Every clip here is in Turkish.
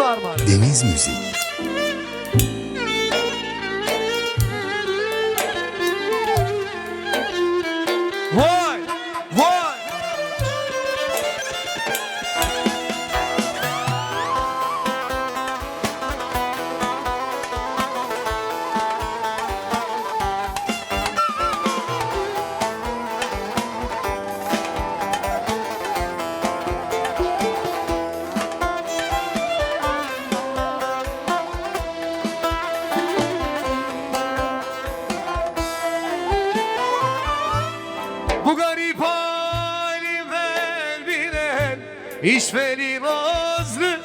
armağan. Deniz Müzik. Vay! Vay! Bu garip halim el bilen işveli nazlı.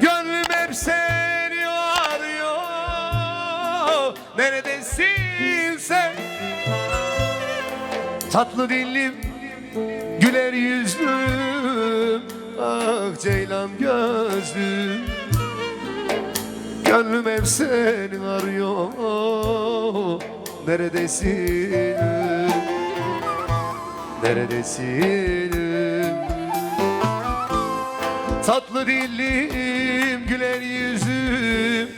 Gönlüm hep seni arıyor. Neredesin sen? Tatlı dillim, güler yüzlüm, ah ceylan gözlüm. Gönlüm hep seni arıyor. Neredesin? Neredesin? Tatlı dillim, güler yüzüm,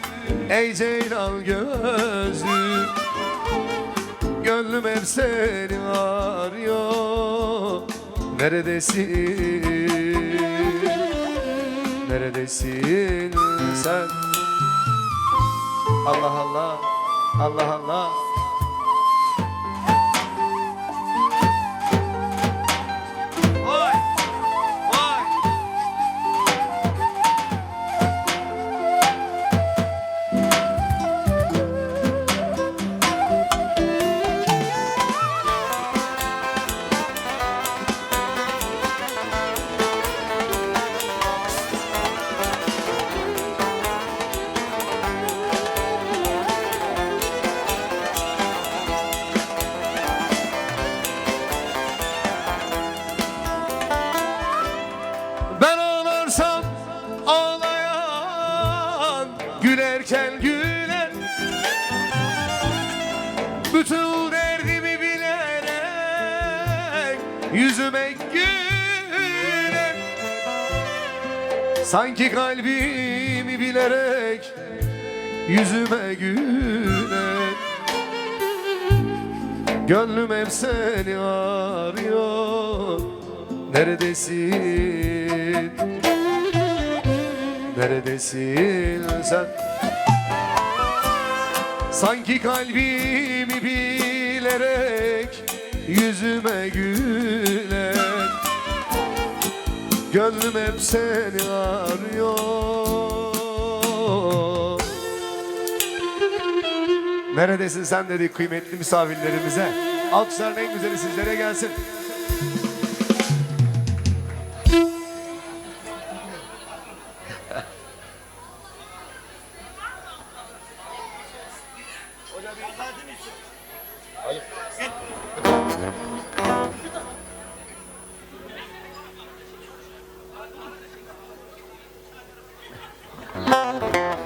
ey ceylan gözlüm. Gönlüm hep seni arıyor. Neredesin? Neredesin sen? Allah Allah, Allah Allah. Vay, vay. Ben ağlarsam ağlayan gülerken güler. Bütün derdimi bilerek yüzüme güler. Sanki kalbimi bilerek yüzüme güler. Gönlüm hep seni arıyor. Neredesin? Neredesin sen? Sanki kalbimi bilerek yüzüme güler. Gönlüm hep seni arıyor. Neredesin sen dedik kıymetli misafirlerimize. Alkışların en güzeli sizlere gelsin.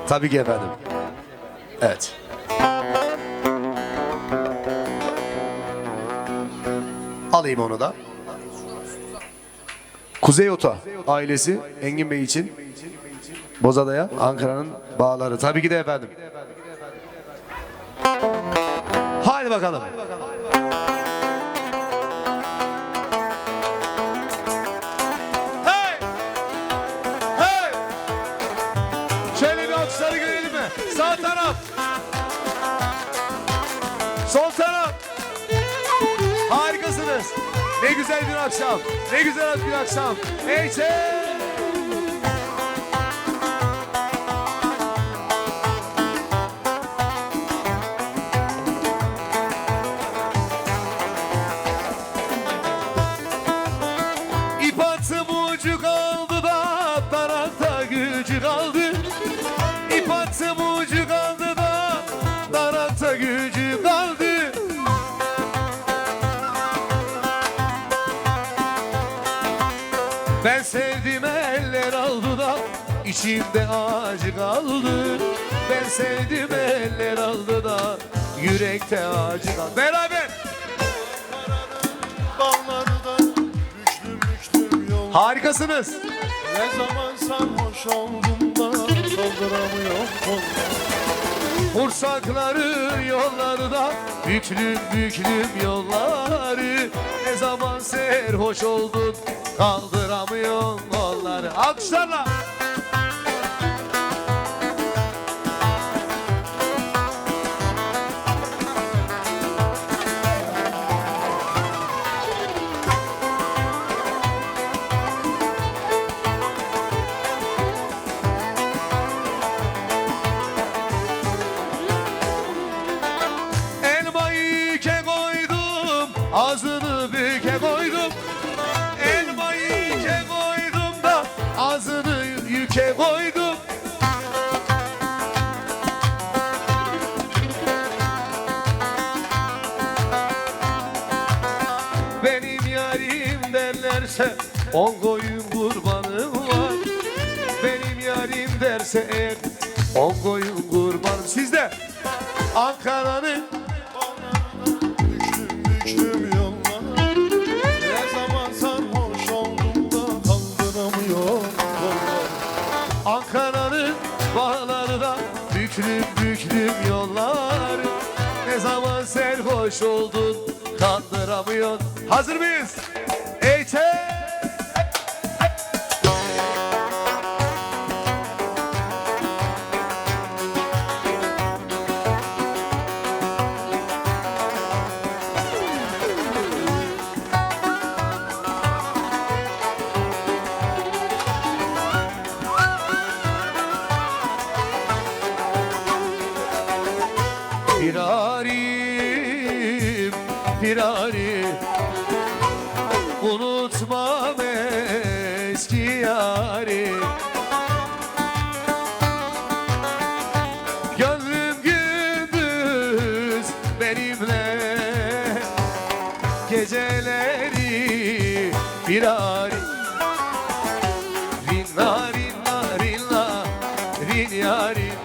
Tabii ki efendim. Evet. Alayım onu da. Kuzey Ota ailesi Engin Bey için Bozada'ya Ankara'nın bağları. Tabii ki de efendim. Haydi bakalım. Hey! Hey! Şöyle bir alkışları görelim mi? Sağ taraf. Sol taraf. Harikasınız. Ne güzel bir akşam. Ne güzel bir akşam. Eyçe! İp attım ucu kaldı da daralta gücü kaldı. İp attım ucu kaldı da daralta gücü kaldı. Ben sevdim eller aldı da içimde acı kaldı. Ben sevdim eller aldı da yürekte acı kaldı. Beraber. Harikasınız. Ne zaman sarhoş oldum da kaldıramıyorum kolları. Kursakları yollarda, büklüm büklüm yolları. Ne zaman serhoş oldun, kaldıramıyorsun onları. Alkışlarla. Ağzını büke koydum, elmayı yüke koydum da ağzını yüke koydum. Benim yarim derlerse 10 koyun kurbanım var. Benim yarim derse eğer 10 koyun kurbanım. Sizde Ankara'nın Ankara'nın bağlarında büklüm büklüm yollar. Ne zaman serhoş oldun, kandıramıyorsun. Hazır mıyız? Eğitim! Firarim, firarim, unutmam eski yarim. Gönlüm gündüz benimle, geceleri firarim. Rinna, rinna, rinna, rin yarim.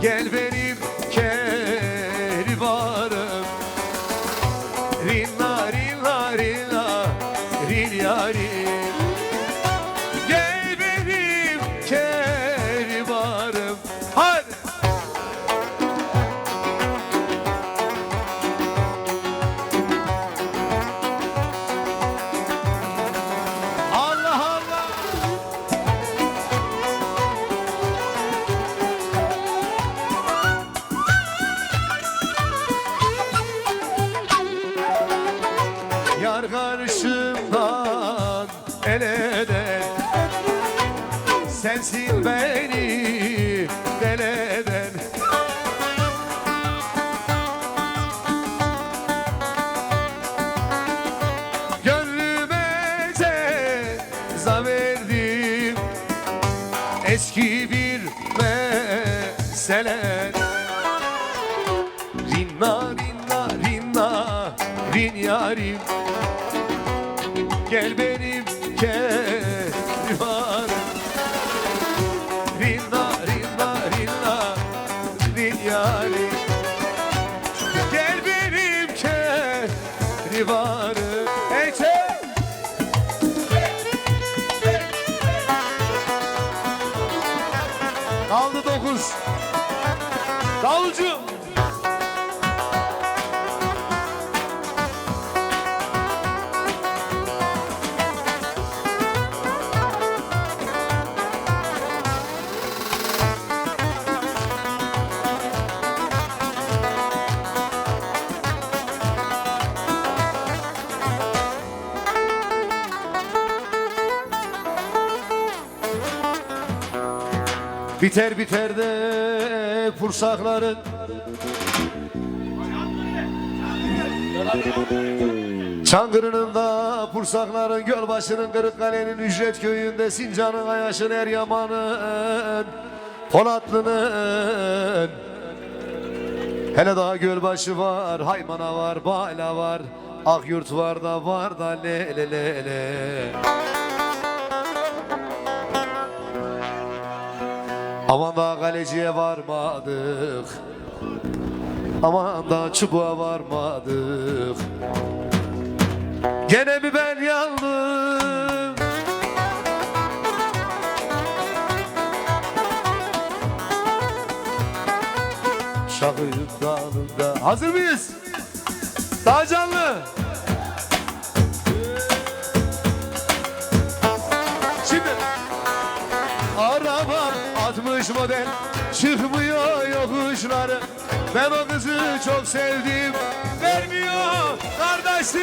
Gel benim kerivarım. Rinna, rinna, rinna, rin yarim. Gel benim kerivarım. Hadi. Allah Allah. Yar karşımdan el eder, sensin beni deleden. Gönlüme ceza verdim, eski bir mesele. Rinna, rinna, rinna, rin yarim. Gel benim kerivarım. Rinna, rinna, rinna, rin yarim. Gel benim kerivarım. Eğitim! Kaldı 9. Davulcu! Biter biter de pursakların Çankırı'nın da pursakların, Gölbaşı'nın, Kırıkkale'nin, Ücret Köyü'nde, Sincan'ın, Ayaş'ın, Eryaman'ın, Polatlı'nın. Hele daha Gölbaşı var, Haymana var, Bala var, Akyurt var da le le le le. Aman da kaleciye varmadık, aman da çubuğa varmadık. Gene mi ben yandım, Şahıyık dağında. Hazır mıyız? Daha canlı. Şimdi arabam 60 model, çıkmıyor yokuşları. Ben o kızı çok sevdim, vermiyor kardeşim.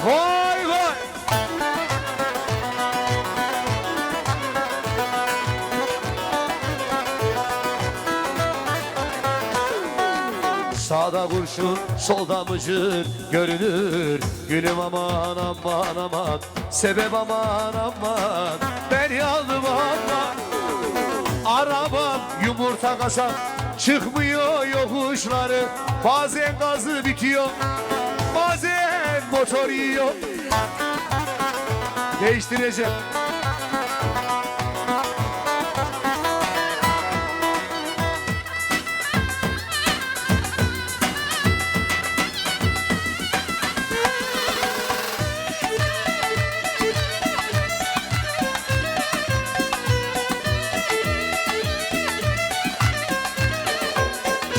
Vay vay. Sağda kurşun, solda mıcır görünür. Gülüm aman aman aman, sebep aman aman. Ben yandım aman. Arabam yumurta kasap, çıkmıyor yokuşları. Bazen gazı bitiyor, bazen motor yiyor. Değiştireceğim.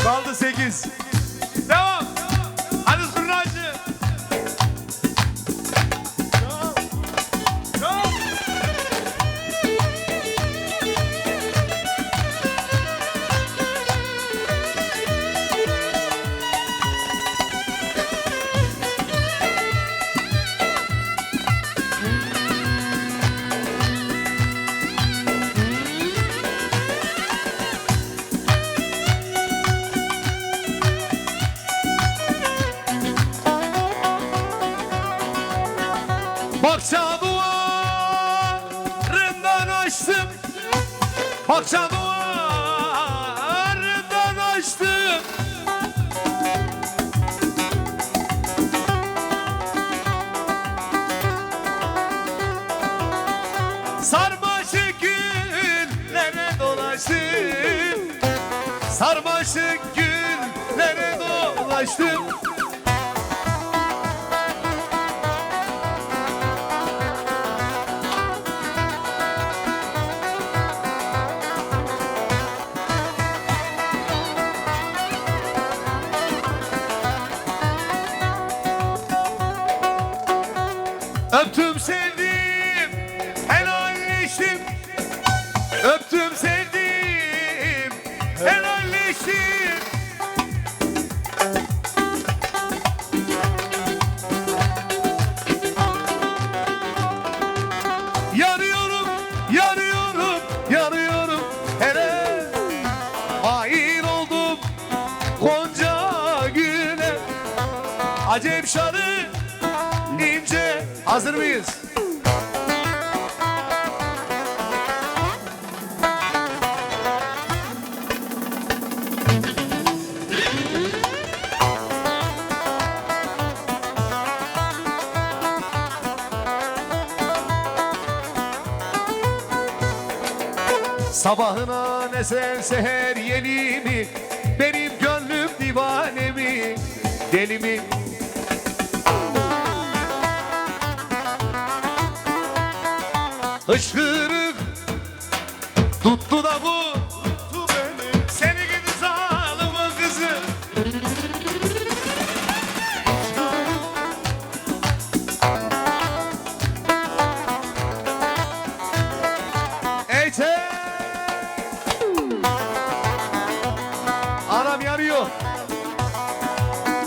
Kaldı 8. Devam. Hadi zurnacı. Bakça duvarından açtım. Bakça duvarından açtım. Sarmaşık güllere dolaştım. Sarmaşık güllere dolaştım. Öptüm sevdim, helalleştim. Öptüm sevdim, helalleştim. Yanıyorum, yanıyorum, yanıyorum. Hele hain oldum Gonca güle. Acep şarı ince. Hazır mıyız? Sabahına neser seher yeni mi? Benim gönlüm divane mi? Deli mi? Hışkırık tuttu da bu tuttu beni. Seni gidi zalimin kızı. Eyte anam yanıyor.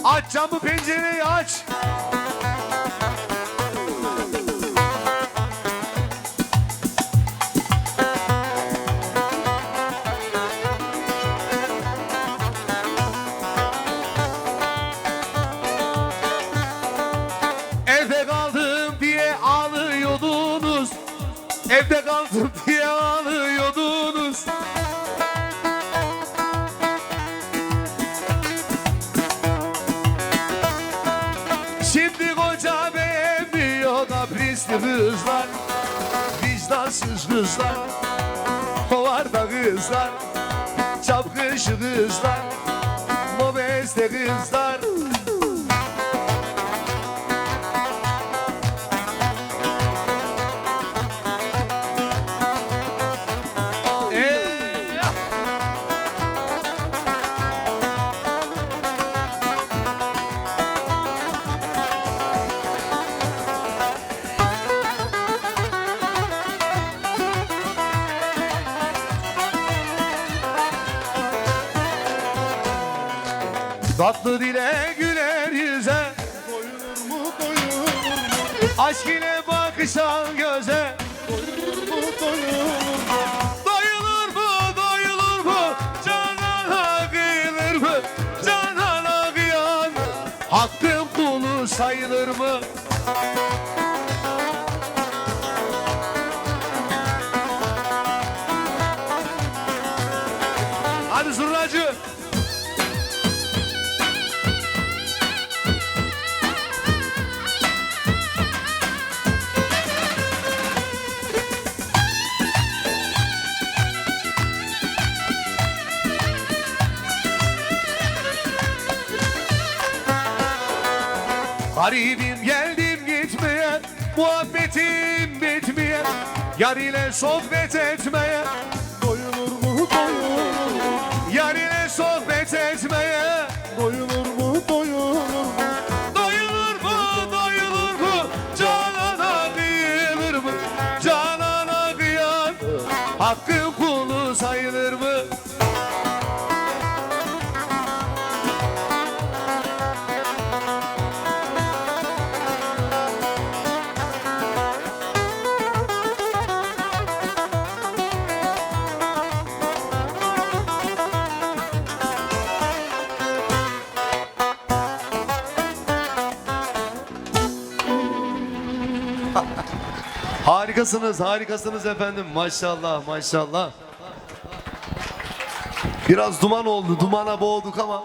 Aç camı, pencereyi aç. Evde kaldım diye ağlıyordunuz. Evde kaldım diye ağlıyordunuz. Şimdi koca beğenmiyor kaprisli kızlar. Vicdansız kızlar. Kovarda kızlar. Çapkışı kızlar. Mobeste kızlar. Tatlı dile güler yüze, Doyulur mu doyulur mu? aşk ile bakışan göze. Doyulur mu doyulur mu? Doyulur mu, doyulur mu? Canana kıyılır mı? Canana kıyan hakkın kulu sayılır mı? Hadi zurnacı. Garibim geldim gitmeye, muhabbetim bitmeye, yar ile sohbet etmeye, Doyulur mu doyulur mu? yar ile sohbet etmeye. Doyulur mu doyulur mu? Doyulur mu, doyulur mu? Canana kıyılır mı? Canana kıyan hakkın kulu sayılır mı? Harikasınız, harikasınız efendim. Maşallah, maşallah. Biraz duman oldu, dumana boğduk ama